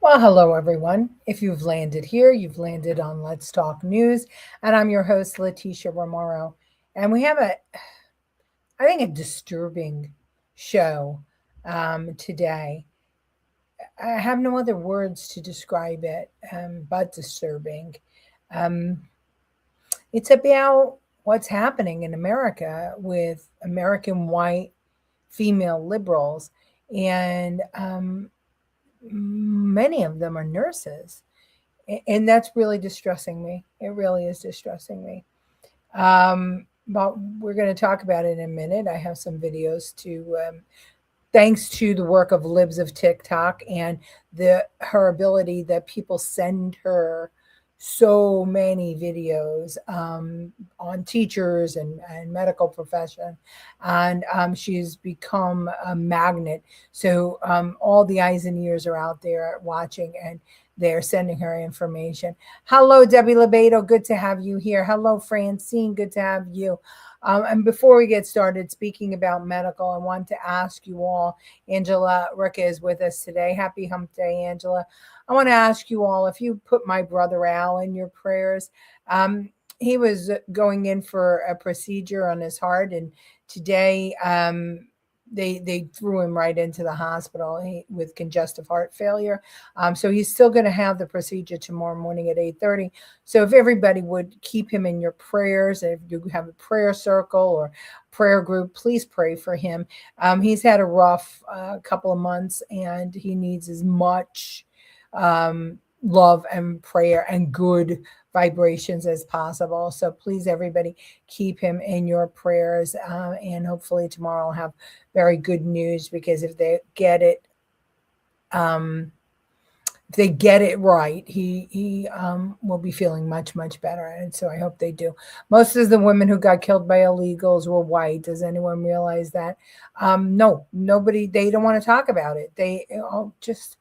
Well, hello, everyone. If you've landed here, you've landed on Let's Talk News, and I'm your host, Leticia Remauro. And we have I think, a disturbing show today. I have no other words to describe it but disturbing. Um, it's about what's happening in America with American white female liberals, and many of them are nurses. And that's really distressing me. It really is distressing me. But we're going to talk about it in a minute. I have some videos to, thanks to the work of Libs of TikTok and her ability that people send her so many videos on teachers and medical profession, and she's become a magnet. So all the eyes and ears are out there watching, and they're sending her information. Hello, Debbie Lebedo. Good to have you here. Hello, Francine. Good to have you. And before we get started, speaking about medical, I want to ask you all, Angela Ricka is with us today. Happy Hump Day, Angela. I want to ask you all if you put my brother Al in your prayers. He was going in for a procedure on his heart, and today they threw him right into the hospital with congestive heart failure. So he's still going to have the procedure tomorrow morning at 8:30. So if everybody would keep him in your prayers, if you have a prayer circle or prayer group, please pray for him. He's had a rough couple of months, and he needs as much love and prayer and good vibrations as possible. So please, everybody, keep him in your prayers, and hopefully tomorrow I'll have very good news, because if they get it right, he will be feeling much better. And so I hope they do. Most of the women who got killed by illegals were white. Does anyone realize that? No, nobody. They don't want to talk about it. They just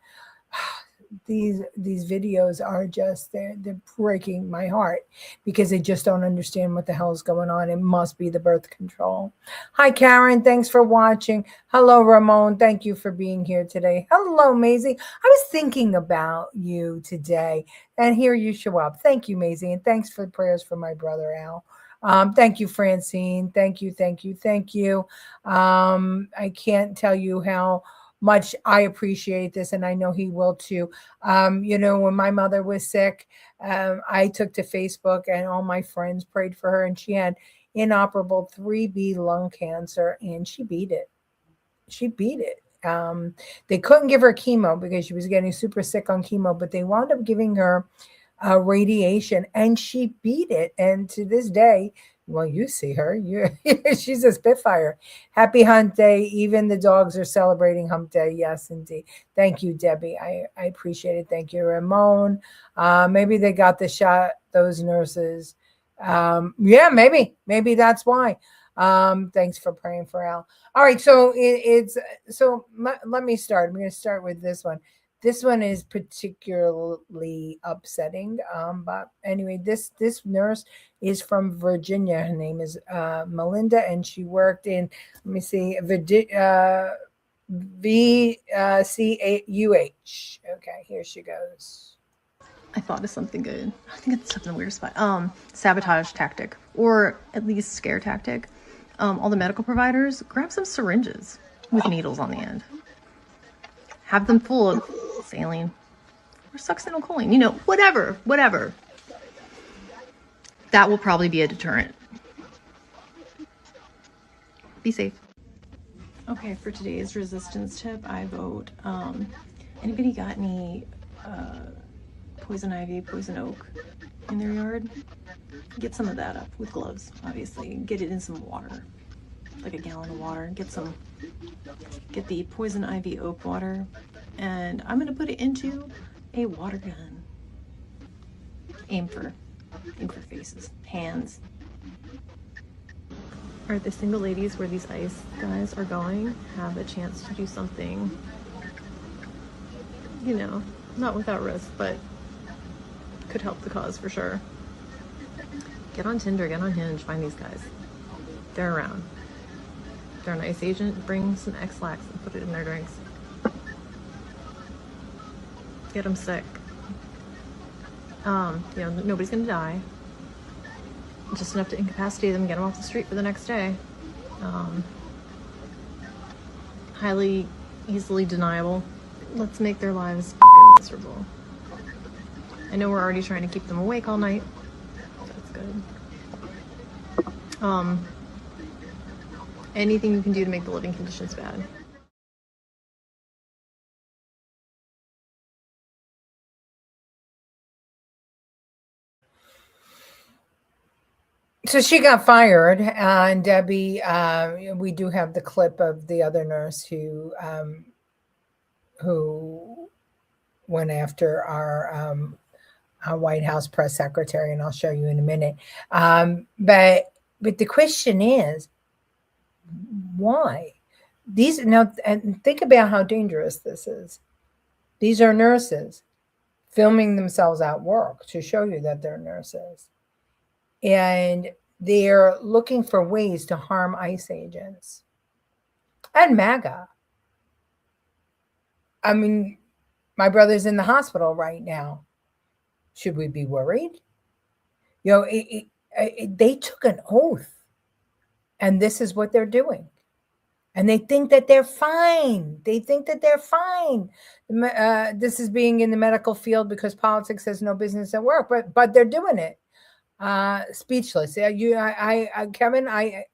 these videos are just they're breaking my heart, because they just don't understand what the hell is going on. It must be the birth control. Hi, Karen. Thanks for watching. Hello, Ramon. Thank you for being here today. Hello, Maisie. I was thinking about you today, and here you show up. Thank you, Maisie, and thanks for prayers for my brother Al. Thank you, Francine. Thank you. I can't tell you how much I appreciate this, and I know he will too. When my mother was sick, I took to Facebook, and all my friends prayed for her, and she had inoperable 3B lung cancer, and she beat it. They couldn't give her chemo because she was getting super sick on chemo, but they wound up giving her radiation, and she beat it. And to this day, well, you see her. She's a spitfire. Happy Hump Day. Even the dogs are celebrating Hump Day. Yes, indeed. Thank you, Debbie. I appreciate it. Thank you, Ramon. Maybe they got the shot, those nurses. Yeah, maybe that's why. Thanks for praying for Al. All right, so let me start. I'm going to start with this one. This one is particularly upsetting. But anyway, this nurse is from Virginia. Her name is Melinda, and she worked in, let me see, VCUH. Okay, here she goes. I thought of something good. I think it's stuck in a weird spot. Sabotage tactic, or at least scare tactic. All the medical providers, grab some syringes with needles on the end. Have them full of saline or succinylcholine, whatever. That will probably be a deterrent. Be safe. Okay, for today's resistance tip, I vote, anybody got any poison ivy, poison oak in their yard? Get some of that up with gloves, obviously. Get it in some water, like a gallon of water. Get the poison ivy oak water, and I'm gonna put it into a water gun. Aim for faces, hands. All right, the single ladies where these ICE guys are going have a chance to do something, not without risk, but could help the cause for sure. Get on Tinder, get on Hinge, find these guys. They're around. They're an ICE agent. Bring some X-Lax and put it in their drinks. get them sick. Nobody's gonna die. Just enough to incapacitate them, get them off the street for the next day. Highly, easily deniable. Let's make their lives fucking miserable. I know we're already trying to keep them awake all night. That's good. Anything you can do to make the living conditions bad. So she got fired, and Debbie, we do have the clip of the other nurse who went after our White House press secretary, and I'll show you in a minute. But the question is, why? And think about how dangerous this is. These are nurses filming themselves at work to show you that they're nurses. And they're looking for ways to harm ICE agents and MAGA. I mean, my brother's in the hospital right now. Should we be worried? They took an oath, and this is what they're doing. And they think that they're fine. This is being in the medical field because politics has no business at work, but they're doing it. Speechless. Kevin, I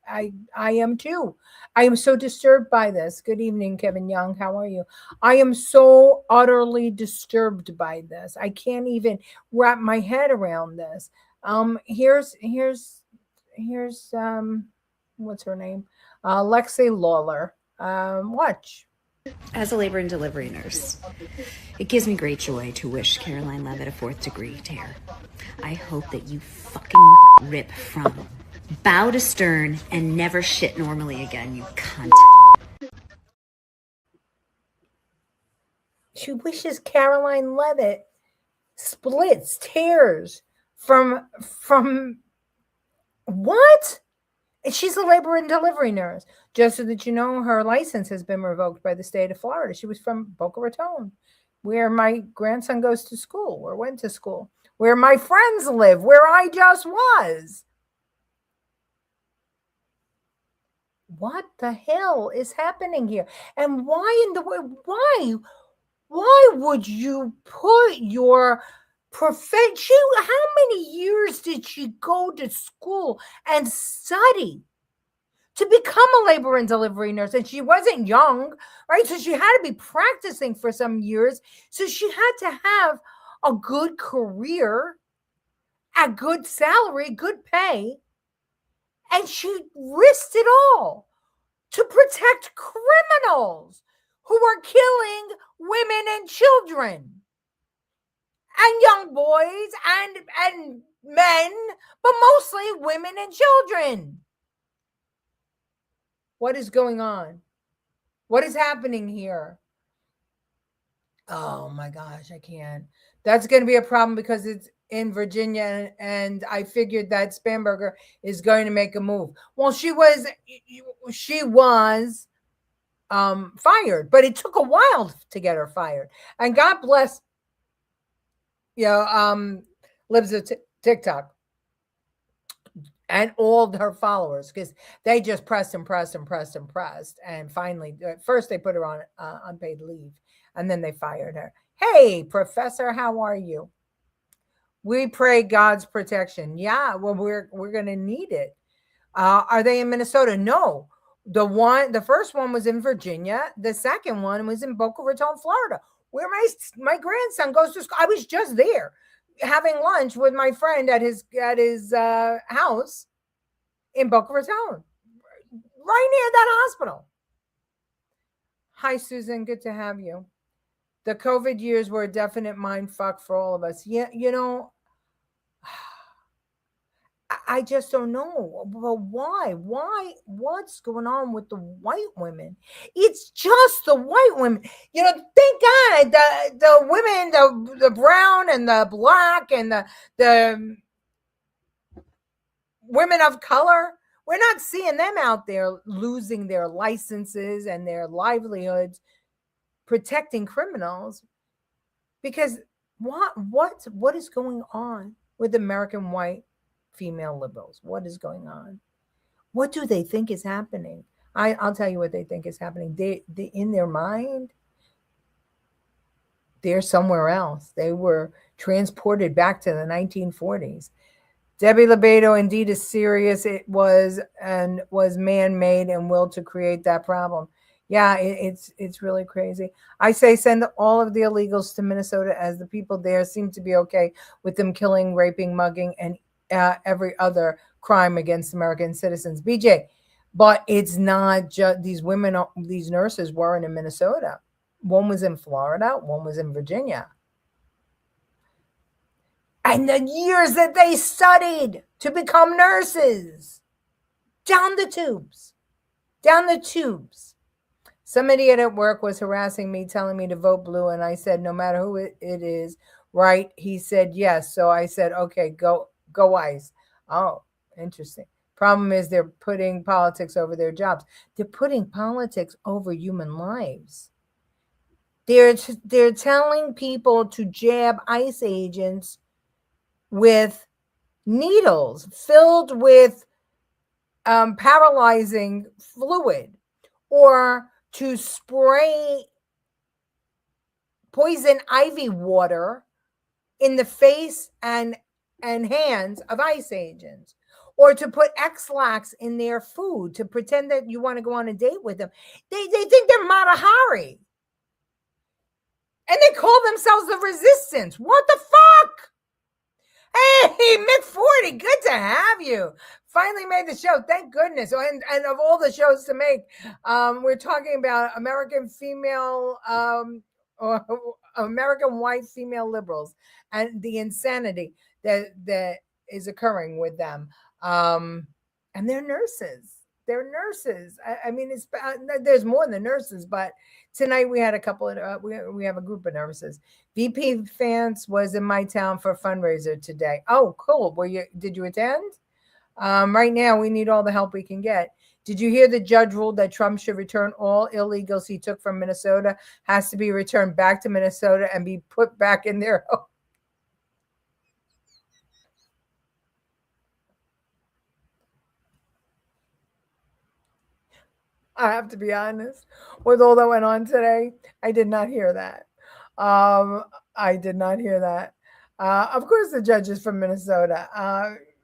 am too. I am so disturbed by this. Good evening, Kevin Young. How are you? I am so utterly disturbed by this. I can't even wrap my head around this. Here's what's her name? Lee Lawler. Watch. As a labor and delivery nurse, it gives me great joy to wish Karoline Leavitt a 4th degree tear. I hope that you fucking rip from bow to stern and never shit normally again, you cunt. She wishes Karoline Leavitt splits, tears from what? She's a labor and delivery nurse. Just so that you know, her license has been revoked by the state of Florida. She was from Boca Raton, where my grandson goes to school or went to school, where my friends live, where I just was. What the hell is happening here? And why would you put your profession? How many years did she go to school and study to become a labor and delivery nurse? And she wasn't young, right? So she had to be practicing for some years. So she had to have a good career, a good salary, good pay. And she risked it all to protect criminals who are killing women and children and young boys and men, but mostly women and children. What is going on? What is happening here? Oh my gosh, I can't. That's going to be a problem because it's in Virginia, and I figured that Spamberger is going to make a move. Well, she was fired, but it took a while to get her fired. And God bless, Libs of TikTok and all her followers, because they just pressed. And finally, at first they put her on unpaid leave, and then they fired her. Hey, Professor, how are you? We pray God's protection. Yeah, well, we're going to need it. Are they in Minnesota? No. The first one was in Virginia. The second one was in Boca Raton, Florida, where my grandson goes to school. I was just there having lunch with my friend at his house in Boca Raton, right near that hospital. Hi, Susan. Good to have you. The COVID years were a definite mind fuck for all of us. Yeah, I just don't know. But why? What's going on with the white women? It's just the white women. Thank God the women, the brown and the black and the women of color, we're not seeing them out there losing their licenses and their livelihoods protecting criminals. Because what is going on with American white female liberals? What is going on? What do they think is happening? I'll tell you what they think is happening. They in their mind, they're somewhere else. They were transported back to the 1940s. Debbie Lobato indeed is serious. It was man-made and willed to create that problem. Yeah, it's really crazy. I say send all of the illegals to Minnesota, as the people there seem to be okay with them killing, raping, mugging, and every other crime against American citizens. BJ, but it's not just these women. These nurses weren't in Minnesota. One was in Florida. One was in Virginia. And the years that they studied to become nurses. Down the tubes. Some idiot at work was harassing me, telling me to vote blue. And I said, no matter who it is, right? He said, yes. So I said, okay, go ICE. Oh, interesting. Problem is they're putting politics over their jobs. They're putting politics over human lives. They're telling people to jab ICE agents with needles filled with paralyzing fluid, or to spray poison ivy water in the face and hands of ICE agents, or to put X-Lax in their food to pretend that you want to go on a date with them. They think they're Mata Hari. And they call themselves the Resistance. What the fuck? Hey, Mick 40, good to have you. Finally made the show. Thank goodness. And of all the shows to make, we're talking about American female, or American white female liberals and the insanity that is occurring with them. And they're nurses. I mean, there's more than nurses, but tonight we had a couple of, we have a group of nurses. VP Fance was in my town for a fundraiser today. Oh, cool. Did you attend? Right now, we need all the help we can get. Did you hear the judge ruled that Trump should return all illegals he took from Minnesota, has to be returned back to Minnesota and be put back in their home? I have to be honest, with all that went on today, I did not hear that. I did not hear that. Of course, the judge is from Minnesota.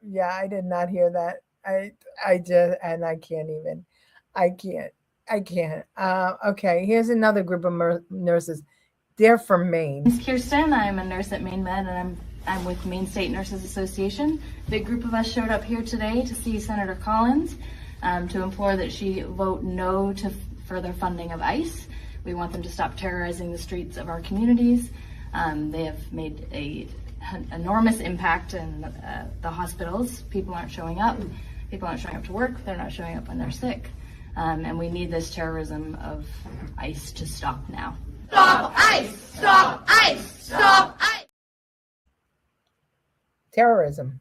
Yeah, I did not hear that. I just, and I can't even. I can't. Okay, here's another group of nurses. They're from Maine. My name's Kirsten. I'm a nurse at Maine Med, and I'm with Maine State Nurses Association. A big group of us showed up here today to see Senator Collins, to implore that she vote no to further funding of ICE. We want them to stop terrorizing the streets of our communities. They have made an enormous impact in the hospitals. People aren't showing up. People aren't showing up to work. They're not showing up when they're sick. And we need this terrorism of ICE to stop now. Stop ICE! Stop ICE! Stop ICE! Terrorism.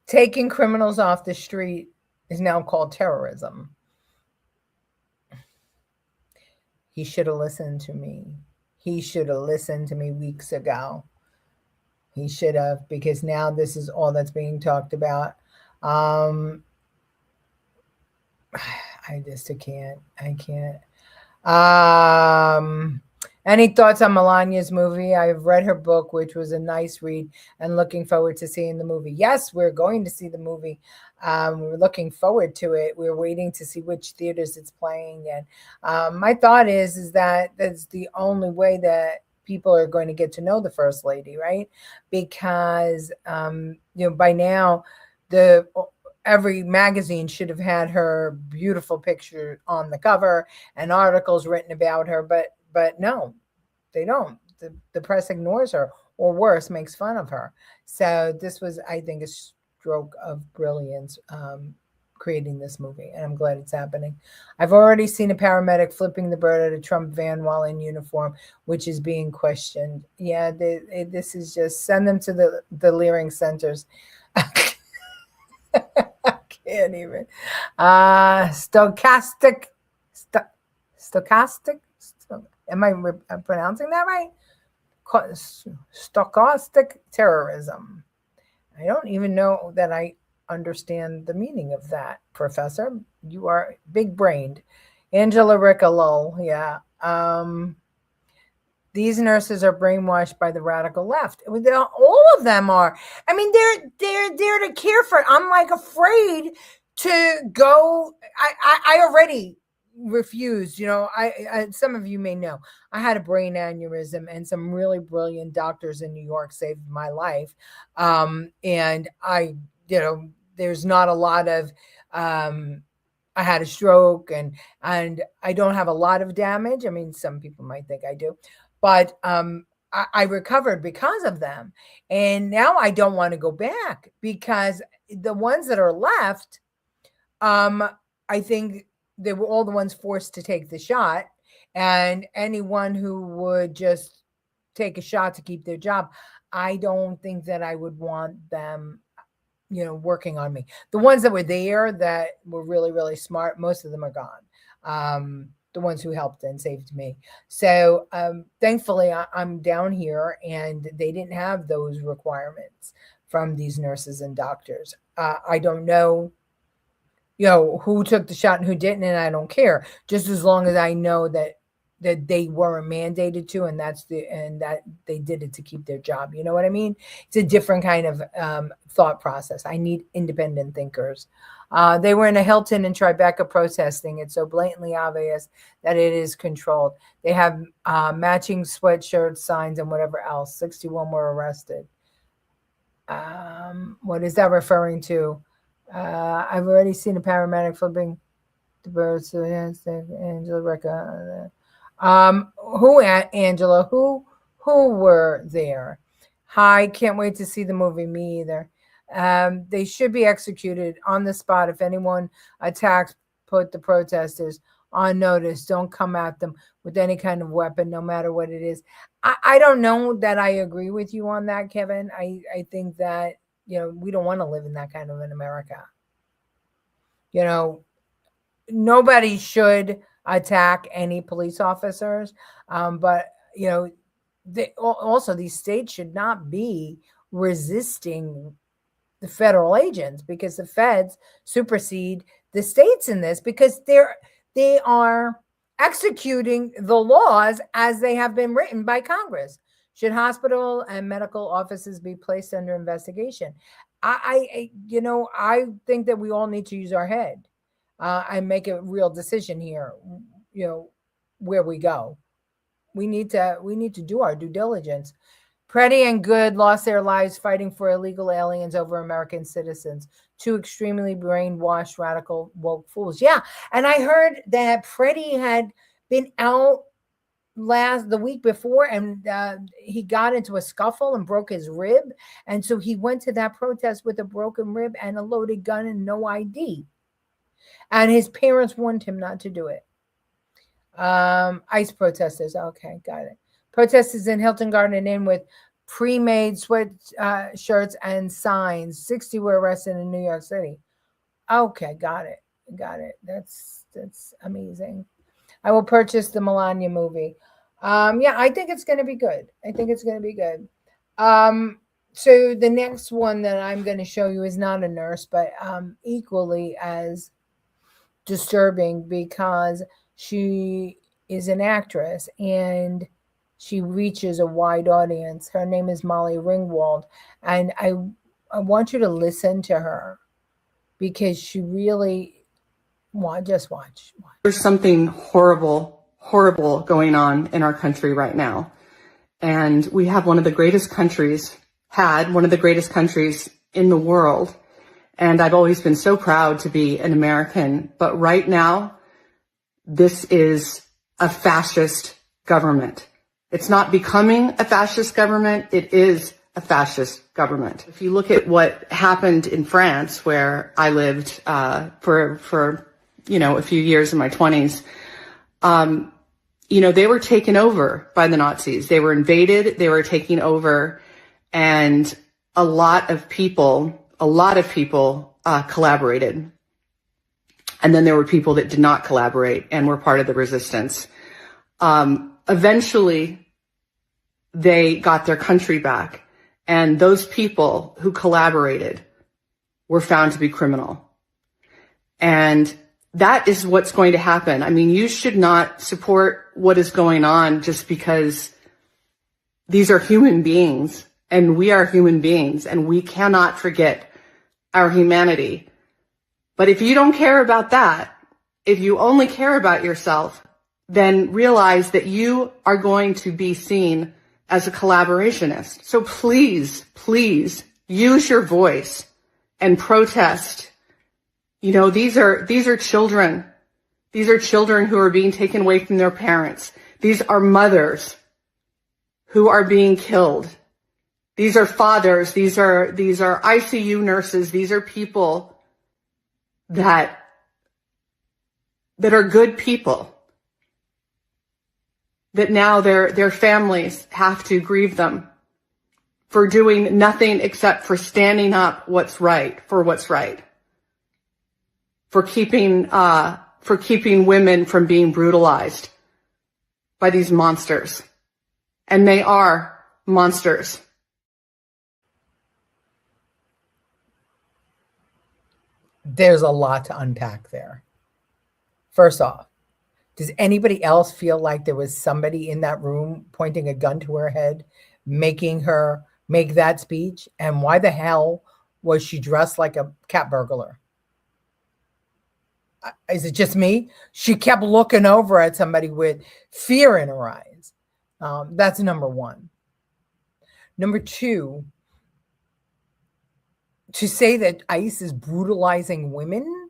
Taking criminals off the street is now called terrorism. He should have listened to me. He should have listened to me weeks ago. He should have, because now this is all that's being talked about. I can't. Any thoughts on Melania's movie? I've read her book, which was a nice read, and looking forward to seeing the movie. Yes, we're going to see the movie. We're looking forward to it. We're waiting to see which theaters it's playing. And my thought is that that's the only way that people are going to get to know the First Lady, right? Because by now, every magazine should have had her beautiful picture on the cover and articles written about her, but no, they don't. The press ignores her, or worse, makes fun of her. So this was, I think, a stroke of brilliance, creating this movie, and I'm glad it's happening. I've already seen a paramedic flipping the bird at a Trump van while in uniform, which is being questioned. Yeah, this is just, send them to the Leering centers. I can't even. Stochastic Am I pronouncing that right? Stochastic terrorism. I don't even know that I understand the meaning of that, Professor. You are big-brained. Angela Rickalol, yeah. These nurses are brainwashed by the radical left. All of them are. I mean, they're there to care for it. I'm like afraid to go. I already refused. You know, I some of you may know I had a brain aneurysm, and some really brilliant doctors in New York saved my life. And I, you know, there's not a lot of. I had a stroke, and I don't have a lot of damage. I mean, some people might think I do. But I recovered because of them. And now I don't want to go back because the ones that are left, I think they were all the ones forced to take the shot. And anyone who would just take a shot to keep their job, I don't think that I would want them, you know, working on me. The ones that were there that were really, really smart, most of them are gone. The ones who helped and saved me. So thankfully, I'm down here, and they didn't have those requirements from these nurses and doctors. I don't know, you know, who took the shot and who didn't, and I don't care. Just as long as I know that they weren't mandated to, and that they did it to keep their job. You know what I mean? It's a different kind of thought process. I need independent thinkers. They were in a Hilton and Tribeca protesting. It's so blatantly obvious that it is controlled. They have matching sweatshirts, signs, and whatever else. 61 were arrested. What is that referring to? I've already seen a paramedic flipping the birds. Angela Recca. Who, Angela? Who were there? Hi, can't wait to see the movie. Me either. They should be executed on the spot. If anyone attacks, put the protesters on notice. Don't come at them with any kind of weapon, no matter what it is. I don't know that I agree with you on that, Kevin. I think that, you know, we don't want to live in that kind of an America. You know, nobody should attack any police officers. But, you know, also these states should not be resisting the federal agents, because the feds supersede the states in this, because they are executing the laws as they have been written by Congress. Should hospital and medical offices be placed under investigation? I think that we all need to use our head and make a real decision here. You know, where we go. We need to do our due diligence. Pretty and Good lost their lives fighting for illegal aliens over American citizens. Two extremely brainwashed, radical, woke fools. Yeah, and I heard that Pretty had been out the week before, and he got into a scuffle and broke his rib, and so he went to that protest with a broken rib and a loaded gun and no ID. And his parents warned him not to do it. ICE protesters. Okay, got it. Protesters in Hilton Garden Inn with pre-made shirts and signs. 60 were arrested in New York City. Okay, got it. That's amazing. I will purchase the Melania movie. Yeah, I think it's going to be good. So the next one that I'm going to show you is not a nurse, but equally as disturbing, because she is an actress and she reaches a wide audience. Her name is Molly Ringwald, and I want you to listen to her, because she really just watch. There's something horrible going on in our country right now. And we have one of the greatest countries in the world. And I've always been so proud to be an American. But right now, this is a fascist government. It's not becoming a fascist government. It is a fascist government. If you look at what happened in France, where I lived for a few years in my 20s, they were taken over by the Nazis. They were invaded, they were taking over, and a lot of people collaborated. And then there were people that did not collaborate and were part of the resistance. Eventually, they got their country back, and those people who collaborated were found to be criminal. And that is what's going to happen. I mean, you should not support what is going on just because these are human beings, and we are human beings, and we cannot forget our humanity. But if you don't care about that, if you only care about yourself, then realize that you are going to be seen as a collaborationist. So please, please use your voice and protest. You know, these are children. These are children who are being taken away from their parents. These are mothers who are being killed. These are fathers. These are ICU nurses. These are people that are good people, that now their families have to grieve them for doing nothing except for standing up for what's right, for keeping women from being brutalized by these monsters. And they are monsters. There's a lot to unpack there. First off, does anybody else feel like there was somebody in that room pointing a gun to her head, making her make that speech? And why the hell was she dressed like a cat burglar? Is it just me? She kept looking over at somebody with fear in her eyes. That's number one. Number two, to say that ICE is brutalizing women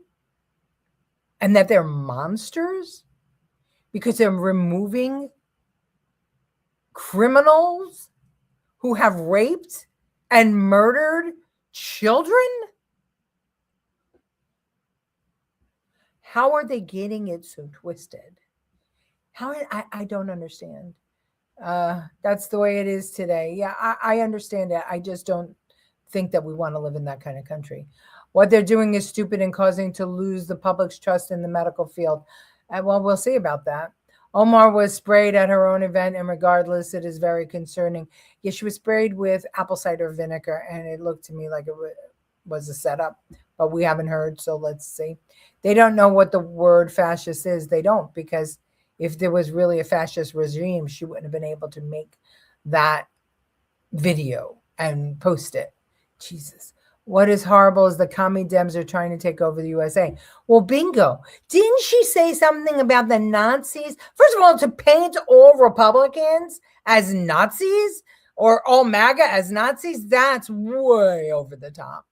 and that they're monsters because they're removing criminals who have raped and murdered children? How are they getting it so twisted? I don't understand. That's the way it is today. Yeah, I understand that. I just don't think that we want to live in that kind of country. What they're doing is stupid and causing to lose the public's trust in the medical field. Well, we'll see about that. Omar was sprayed at her own event, and regardless, it is very concerning. Yeah, she was sprayed with apple cider vinegar, and it looked to me like it was a setup, but we haven't heard, so let's see. They don't know what the word fascist is. They don't, because if there was really a fascist regime, she wouldn't have been able to make that video and post it. Jesus. What is horrible is the commie Dems are trying to take over the USA. Well, bingo. Didn't she say something about the Nazis? First of all, to paint all Republicans as Nazis or all MAGA as Nazis, that's way over the top.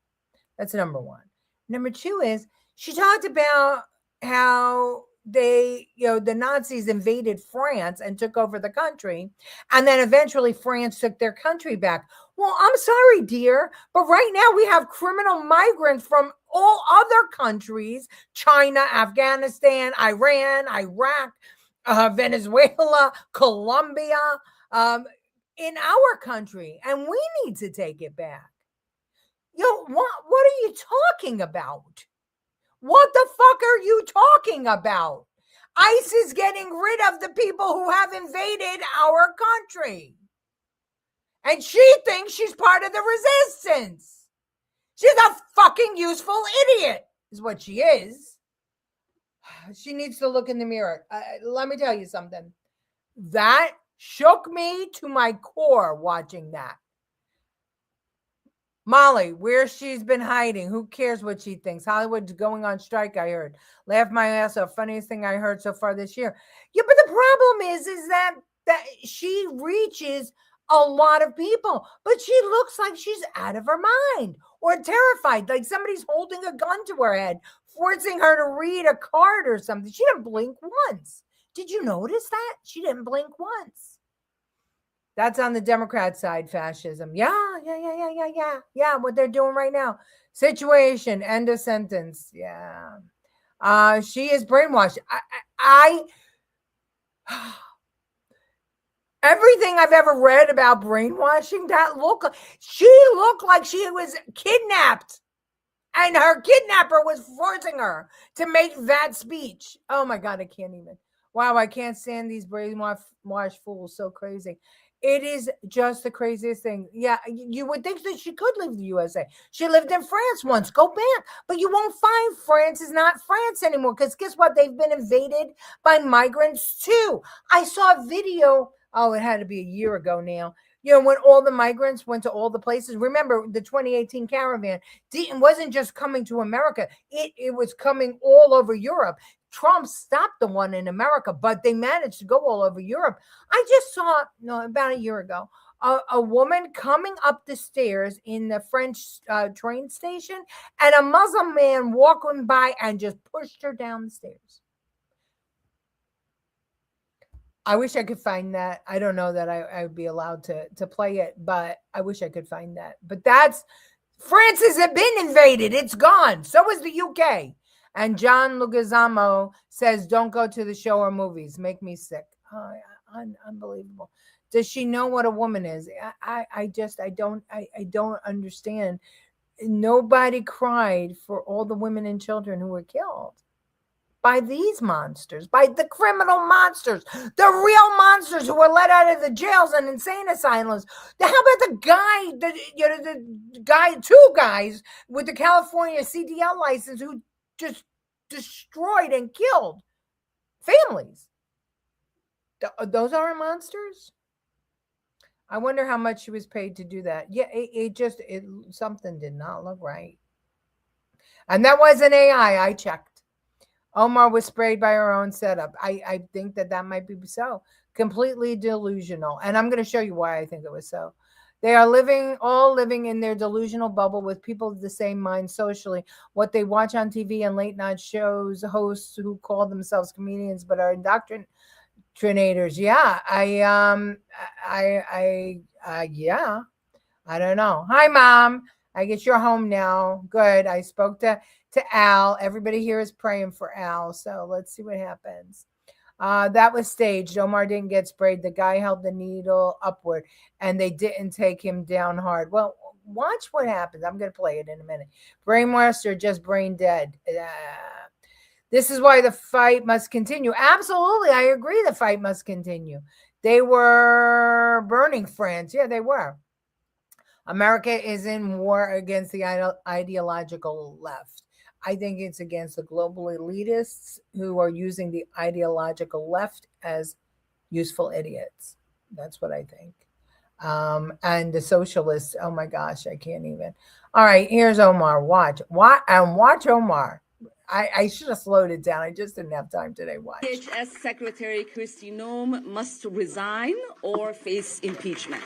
That's number one. Number two is she talked about how the Nazis invaded France and took over the country, and then eventually France took their country back. Well, I'm sorry, dear, but right now we have criminal migrants from all other countries: China, Afghanistan, Iran, Iraq, Venezuela, Colombia, in our country, and we need to take it back. What are you talking about? What the fuck are you talking about? ICE is getting rid of the people who have invaded our country. And she thinks she's part of the resistance. She's a fucking useful idiot, is what she is. She needs to look in the mirror. Let me tell you something. That shook me to my core watching that. Molly, where she's been hiding. Who cares what she thinks? Hollywood's going on strike, I heard. Laugh my ass off. Funniest thing I heard so far this year. Yeah, but the problem is that she reaches a lot of people, but she looks like she's out of her mind or terrified, like somebody's holding a gun to her head, forcing her to read a card or something. She didn't blink once. Did you notice that? She didn't blink once. That's on the Democrat side, fascism. Yeah, what they're doing right now. Situation, end of sentence. Yeah. She is brainwashed. Everything I've ever read about brainwashing, she looked like she was kidnapped. And her kidnapper was forcing her to make that speech. Oh my God, I can't even. Wow, I can't stand these brainwashed fools. So crazy. It is just the craziest thing. Yeah, you would think that she could leave the USA. She lived in France once. Go back. But you won't find France is not France anymore, because guess what? They've been invaded by migrants too. I saw a video. Oh, it had to be a year ago now. You know, when all the migrants went to all the places. Remember, the 2018 caravan wasn't just coming to America. It was coming all over Europe. Trump stopped the one in America, but they managed to go all over Europe. I just saw, about a year ago, a woman coming up the stairs in the French train station, and a Muslim man walking by and just pushed her down the stairs. I wish I could find that. I don't know that I would be allowed to play it, but I wish I could find that. But France has been invaded. It's gone. So is the UK. And John Lugazamo says, don't go to the show or movies. Make me sick. Oh, unbelievable. Does she know what a woman is? I don't understand. Nobody cried for all the women and children who were killed by these monsters, by the criminal monsters, the real monsters who were let out of the jails and insane asylums. How about two guys with the California CDL license who just destroyed and killed families? Those aren't monsters. I wonder how much she was paid to do that. Yeah, something did not look right. And that wasn't AI. I checked. Omar was sprayed by her own setup. I think that might be so. Completely delusional. And I'm going to show you why I think it was so. They are all living in their delusional bubble with people of the same mind socially. What they watch on TV and late night shows, hosts who call themselves comedians but are indoctrinators. Yeah, yeah. I don't know. Hi, Mom. I guess you're home now. Good. I spoke to Al. Everybody here is praying for Al. So let's see what happens. That was staged. Omar didn't get sprayed. The guy held the needle upward and they didn't take him down hard. Well, watch what happens. I'm going to play it in a minute. Brainwashed or just brain dead. This is why the fight must continue. Absolutely. I agree. The fight must continue. They were burning France. Yeah, they were. America is in war against the ideological left. I think it's against the global elitists who are using the ideological left as useful idiots. That's what I think. And the socialists, oh my gosh, I can't even. All right, here's Omar. Watch Omar. I should have slowed it down. I just didn't have time today. Watch. VCUH Secretary Kristi Noem must resign or face impeachment.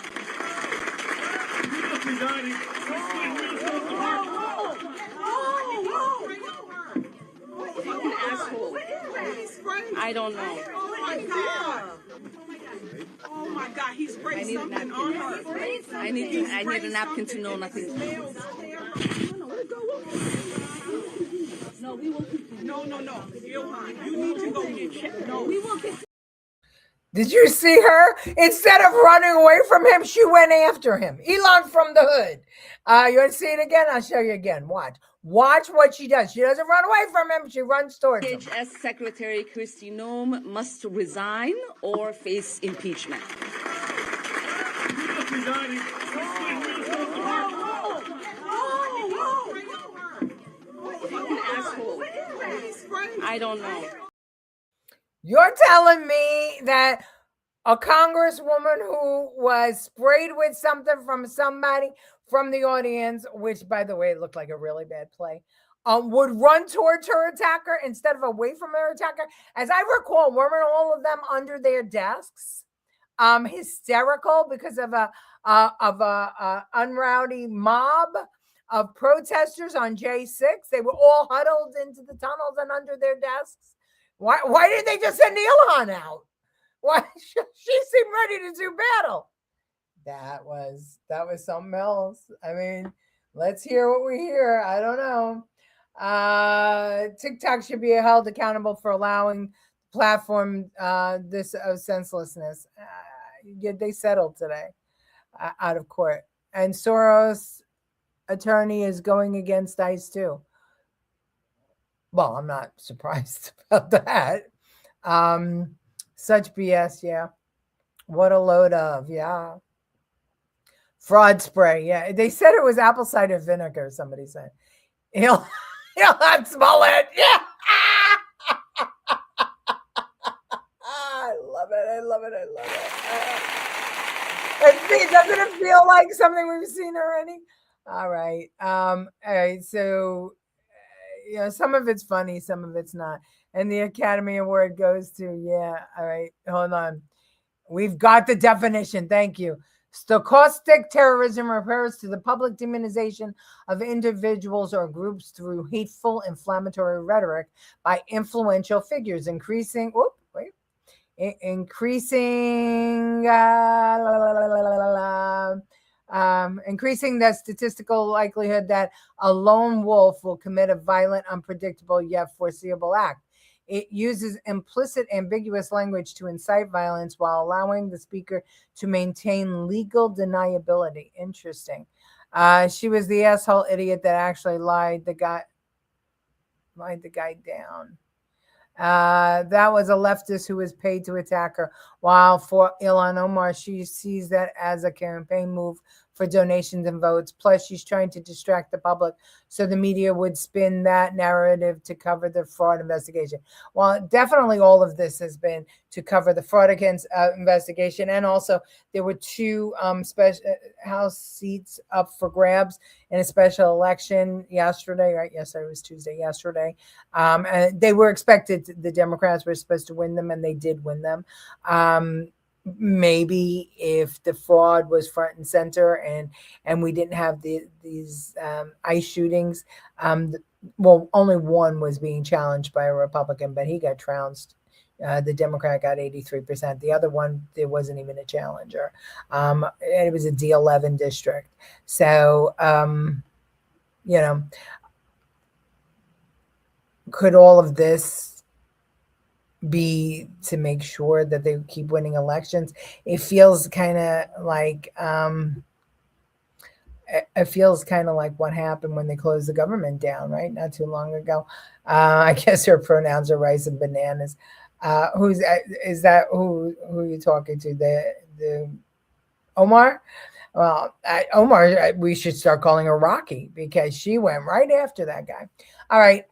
I don't know. Oh my God, he sprayed something on her. I need a napkin to know nothing. No, we will continue. No. Johan, you need to go get checked. No, we will continue. Did you see her? Instead of running away from him, she went after him. Elon from the hood. You want to see it again? I'll show you again. Watch what she does. She doesn't run away from him. She runs towards him. VCUH Secretary Kristi Noem must resign or face impeachment. I don't know. You're telling me that a congresswoman who was sprayed with something from somebody from the audience, which, by the way, looked like a really bad play, would run towards her attacker instead of away from her attacker? As I recall, weren't all of them under their desks, hysterical because of a unrowdy mob of protesters on J6? They were all huddled into the tunnels and under their desks. Why did they just send Elon out? Why she seemed ready to do battle? That was something else. I mean, let's hear what we hear. I don't know. TikTok should be held accountable for allowing platform this senselessness. They settled today out of court, and Soros' attorney is going against ICE too. Well, I'm not surprised about that. Such BS. Yeah. What a load of. Yeah. Fraud spray. Yeah. They said it was apple cider vinegar. Somebody said. He'll smell it. Yeah. I love it. I love it. I love it. Doesn't it feel like something we've seen already? All right. All right. So, some of it's funny, some of it's not. And the Academy Award goes to, all right. Hold on. We've got the definition. Thank you. Stochastic terrorism refers to the public demonization of individuals or groups through hateful, inflammatory rhetoric by influential figures, increasing the statistical likelihood that a lone wolf will commit a violent, unpredictable, yet foreseeable act. It uses implicit, ambiguous language to incite violence while allowing the speaker to maintain legal deniability. Interesting. She was the asshole idiot that actually lied the guy down. That was a leftist who was paid to attack her. While for Ilhan Omar, she sees that as a campaign move for donations and votes. Plus, she's trying to distract the public so the media would spin that narrative to cover the fraud investigation. Well, definitely all of this has been to cover the fraud against investigation. And also, there were two special House seats up for grabs in a special election yesterday, right? Yesterday was Tuesday, yesterday. And they were expected, the Democrats were supposed to win them, and they did win them. Maybe if the fraud was front and center and we didn't have these ICE shootings, only one was being challenged by a Republican, but he got trounced. The Democrat got 83%. The other one, there wasn't even a challenger. And it was a D11 district. So, could all of this be to make sure that they keep winning elections? It feels kind of like what happened when they closed the government down, right? Not too long ago. I guess her pronouns are rice and bananas. Who are you talking to? The Omar? Well, Omar, we should start calling her Rocky because she went right after that guy. All right.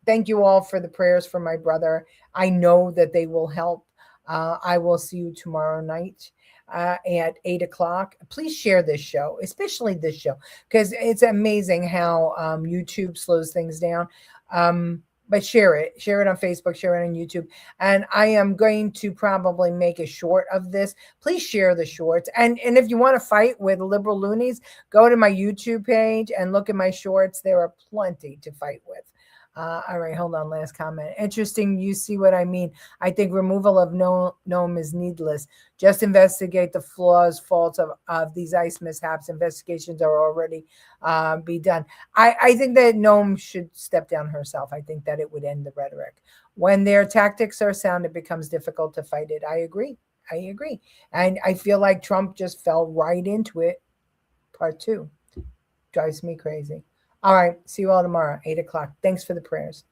Thank you all for the prayers for my brother. I know that they will help. I will see you tomorrow night at 8:00. Please share this show, especially this show, because it's amazing how YouTube slows things down. But share it on Facebook, share it on YouTube. And I am going to probably make a short of this. Please share the shorts. And if you want to fight with liberal loonies, go to my YouTube page and look at my shorts. There are plenty to fight with. All right, hold on. Last comment. Interesting. You see what I mean. I think removal of NOM is needless. Just investigate the flaws, faults of these ICE mishaps. Investigations are already be done. I think that NOM should step down herself. I think that it would end the rhetoric. When their tactics are sound, it becomes difficult to fight it. I agree. And I feel like Trump just fell right into it. Part 2. Drives me crazy. All right. See you all tomorrow, 8:00. Thanks for the prayers.